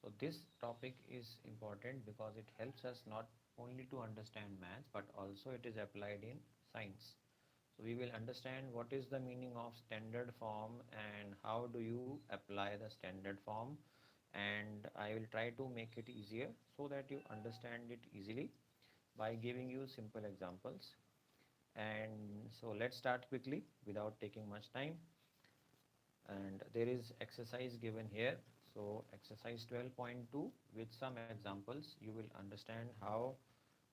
So this topic is important because it helps us not only to understand maths but also it is applied in science. So we will understand what is the meaning of standard form and how do you apply the standard form, and I will try to make it easier so that you understand it easily by giving you simple examples. And so let's start quickly without taking much time. And there is exercise given here. So exercise 12.2 with some examples you will understand how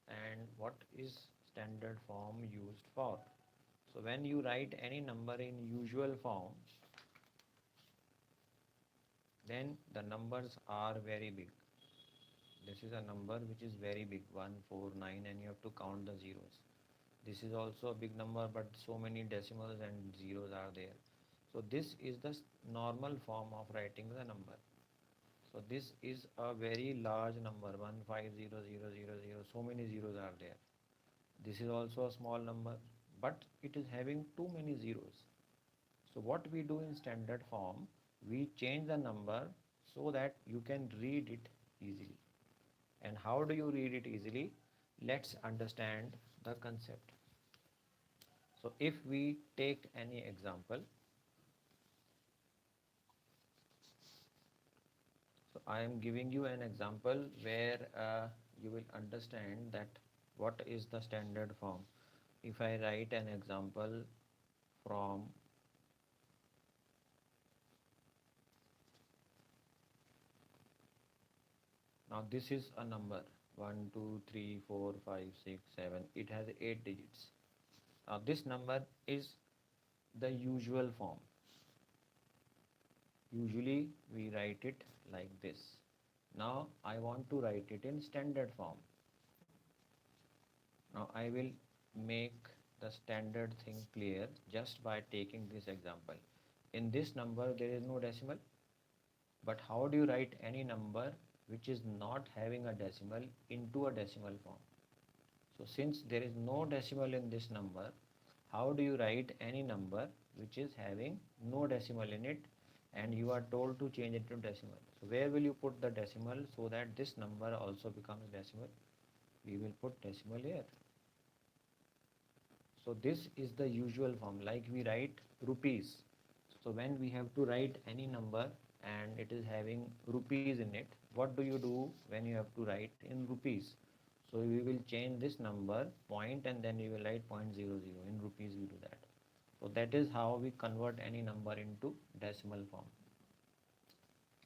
and what is standard form used for. So when you write any number in usual form, then the numbers are very big. This is a number which is very big, 149, and you have to count the zeros. This is also a big number, but so many decimals and zeros are there. So this is the normal form of writing the number. So this is a very large number, 150,000, so many zeros are there. This is also a small number, but it is having too many zeros. So what we do in standard form, we change the number so that you can read it easily. And how do you read it easily? Let's understand the concept. So if we take any example, so I am giving you an example where you will understand that what is the standard form. If I write an example from now, this is a number 1, 2, 3, 4, 5, 6, 7. It has 8 digits. Now this number is the usual form. Usually we write it like this. Now I want to write it in standard form. Now I will make the standard thing clear just by taking this example. In this number there is no decimal, but how do you write any number which is not having a decimal into a decimal form? So since there is no decimal in this number, how do you write any number which is having no decimal in it and you are told to change it to decimal? So where will you put the decimal so that this number also becomes decimal? We will put decimal here. So this is the usual form, like we write rupees. So when we have to write any number and it is having rupees in it, what do you do when you have to write in rupees? So we will change this number point and then we will write 0.00 in rupees. We do that. So that is how we convert any number into decimal form.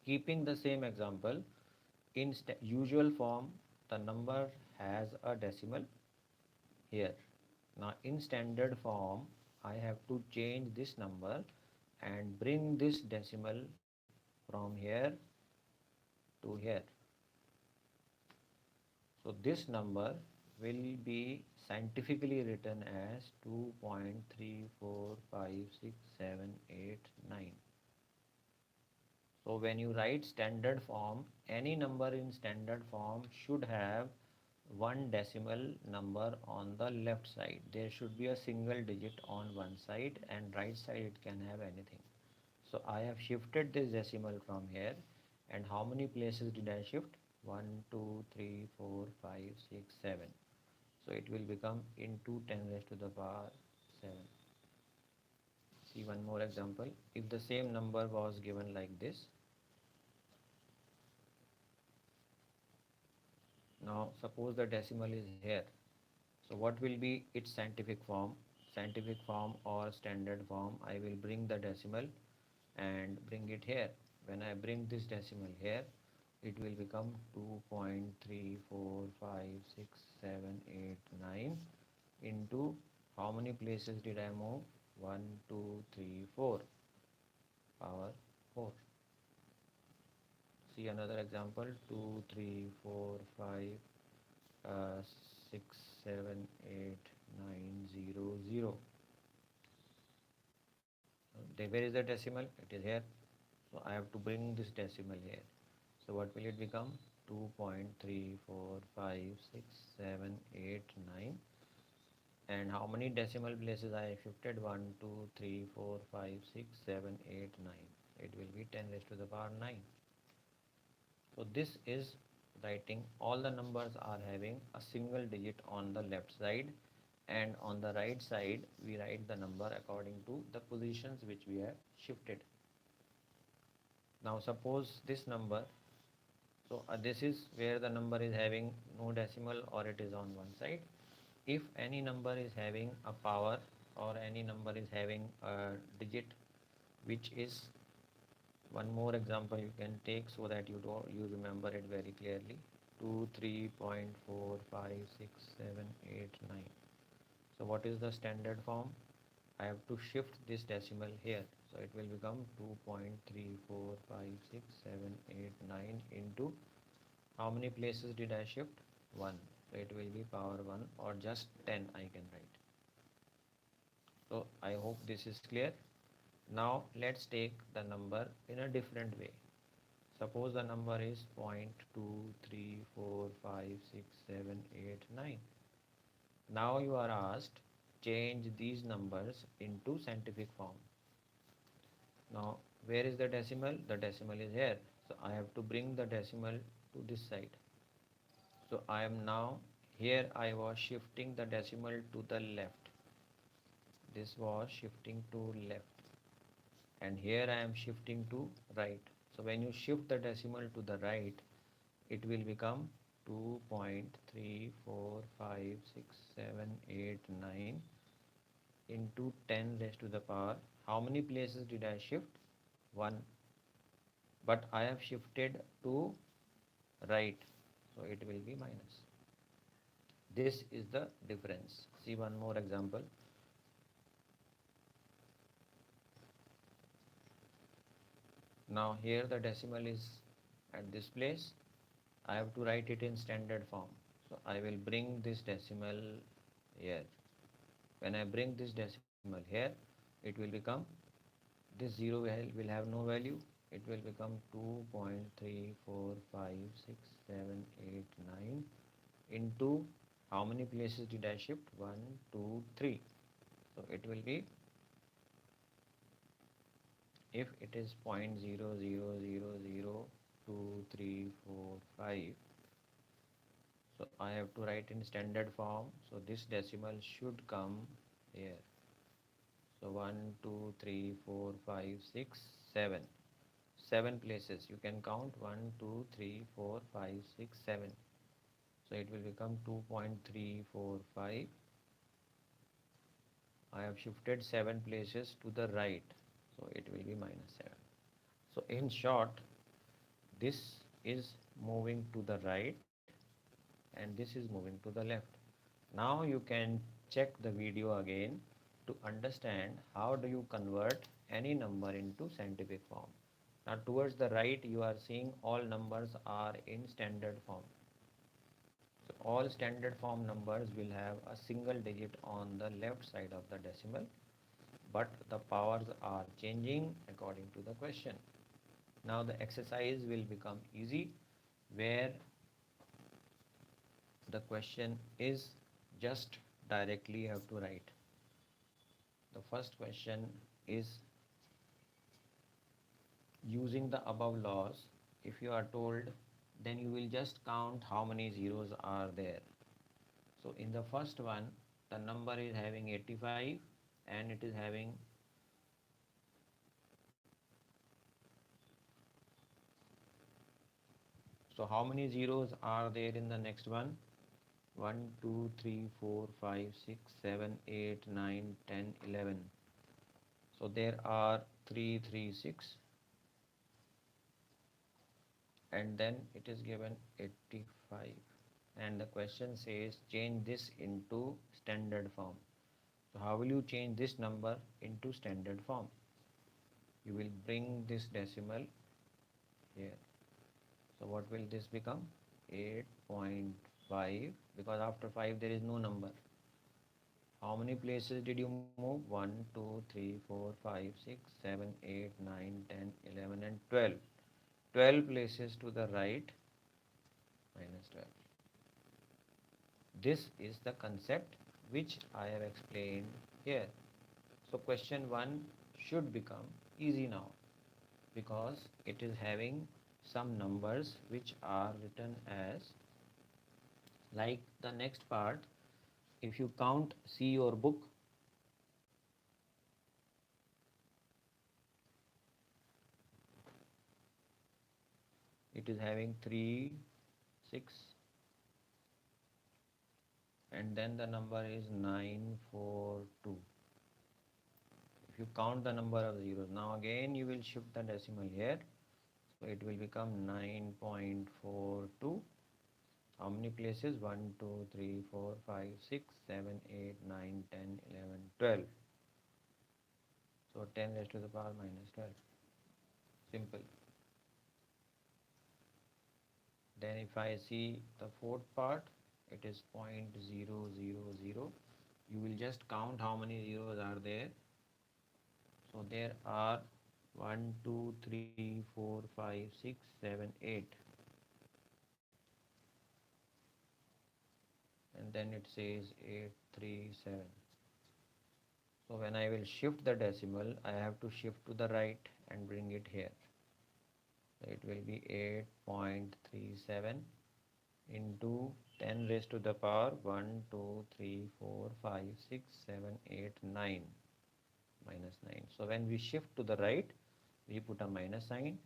Keeping the same example, in usual form the number has a decimal here. Now in standard form I have to change this number and bring this decimal from here to here. So this number will be scientifically written as 2.345678 9. So when you write standard form, any number in standard form should have one decimal number on the left side. There should be a single digit on one side, and right side it can have anything. So I have shifted this decimal from here, and how many places did I shift? 1, 2, 3, 4, 5, 6, 7. So it will become into 10 raised to the power 7. See one more example. If the same number was given like this, now suppose the decimal is here. So what will be its scientific form? Scientific form or standard form, I will bring the decimal and bring it here. When I bring this decimal here, it will become 2.345678 9 into how many places did I move? 1, 2, 3, 4 power 4. See another example, 2, 3, 4, 5, 6, 7, 8, 9, 0, 0. Where is the decimal? It is here. So I have to bring this decimal here. So what will it become? 2.345678 9. And how many decimal places I have shifted? 1, 2, 3, 4, 5, 6, 7, 8, 9. It will be 10 raised to the power 9. So So this is writing all the numbers are having a single digit on the left side, and on the right side we write the number according to the positions which we have shifted. Now suppose this number, so this is where the number is having no decimal or it is on one side. If any number is having a power or any number is having a digit which is, one more example you can take so that you remember it very clearly. 2, 3.4, 5, 6, 7, 8, 9. So what is the standard form? I have to shift this decimal here, so it will become 2.345678 9 into, how many places did I shift? 1. So it will be power 1 or just 10 I can write. So I hope this is clear. Now let's take the number in a different way. Suppose the number is 0.2345678 9. Now you are asked change these numbers into scientific form. Now where is the decimal? The decimal is here. So I have to bring the decimal to this side. So I am now here, I was shifting the decimal to the left. This was shifting to left. And here I am shifting to right. So when you shift the decimal to the right, it will become 2.345678 9 into 10 raised to the power. How many places did I shift? 1. But I have shifted to right, so it will be minus. This is the difference. See one more example. Now here the decimal is at this place. I have to write it in standard form. So I will bring this decimal here. When I bring this decimal here, it will become, this 0 will have no value. It will become 2.345678 9 into, how many places did I shift? 1, 2, 3. So it will be, if it is 0.00002345, so I have to write in standard form. So this decimal should come here. So 1, 2, 3, 4, 5, 6, 7. 7 places you can count, 1, 2, 3, 4, 5, 6, 7. So it will become 2.345. I have shifted 7 places to the right, so it will be minus 7. So in short, this is moving to the right and this is moving to the left. Now you can check the video again to understand how do you convert any number into scientific form. Now towards the right you are seeing all numbers are in standard form. So all standard form numbers will have a single digit on the left side of the decimal, but the powers are changing according to the question. Now the exercise will become easy, where the question is just directly you have to write. The first question is, using the above laws, if you are told, then you will just count how many zeros are there. So in the first one, the number is having 85 and it is having so how many zeros are there in the next one? 1, 2, 3, 4, 5, 6, 7, 8, 9, 10, 11. So there are 336 and then it is given 85, and the question says change this into standard form. So how will you change this number into standard form? You will bring this decimal here. So what will this become? 8.5, because after 5 there is no number. How many places did you move? 1, 2, 3, 4, 5, 6, 7, 8, 9, 10, 11 and 12. 12 places to the right, minus 12. This is the concept which I have explained here. So question 1 should become easy now, because it is having some numbers which are written as, like the next part, if you count, see your book, it is having 3, 6, and then the number is 942. If you count the number of zeros, now again you will shift the decimal here, so it will become 9.42. How many places? 1, 2, 3, 4, 5, 6, 7, 8, 9, 10, 11, 12. So 10 raised to the power minus 12. Simple. Then if I see the fourth part, it is 0.000. You will just count how many zeros are there. So there are 1, 2, 3, 4, 5, 6, 7, 8. And then it says 837. So when I will shift the decimal, I have to shift to the right and bring it here. So it will be 8.37 into 10 raised to the power 1, 2, 3, 4, 5, 6, 7, 8, 9 minus 9. So when we shift to the right, we put a minus sign.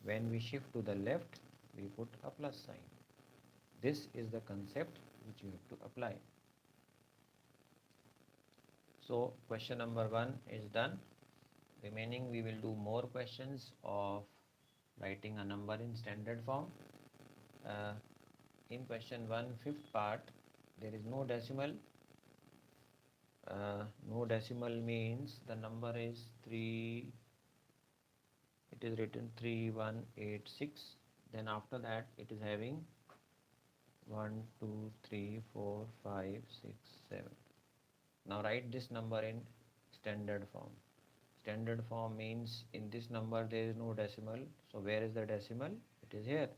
When we shift to the left, we put a plus sign. This is the concept which you have to apply. So question number 1 is done. Remaining we will do more questions of writing a number in standard form. In question 1, fifth part, there is no decimal. No decimal means the number is 3, it is written 3186. Then after that it is having 1, 2, 3, 4, 5, 6, 7. Now write this number in standard form. Standard form means in this number there is no decimal. So where is the decimal? It is here.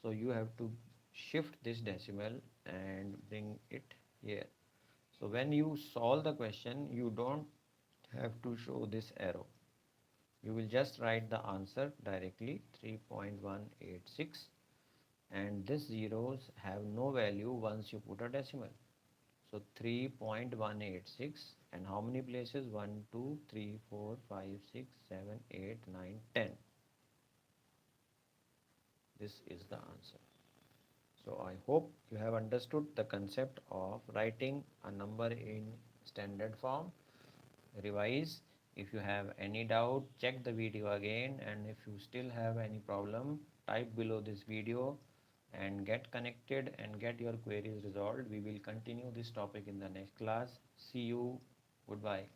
So you have to shift this decimal and bring it here. So when you solve the question, you don't have to show this arrow. You will just write the answer directly, 3.186, and these zeros have no value once you put a decimal. So 3.186, and how many places? 1, 2, 3, 4, 5, 6, 7, 8, 9, 10. This is the answer. So I hope you have understood the concept of writing a number in standard form. Revise. If you have any doubt, check the video again, and if you still have any problem, type below this video and get connected and get your queries resolved. We will continue this topic in the next class. See you. Goodbye.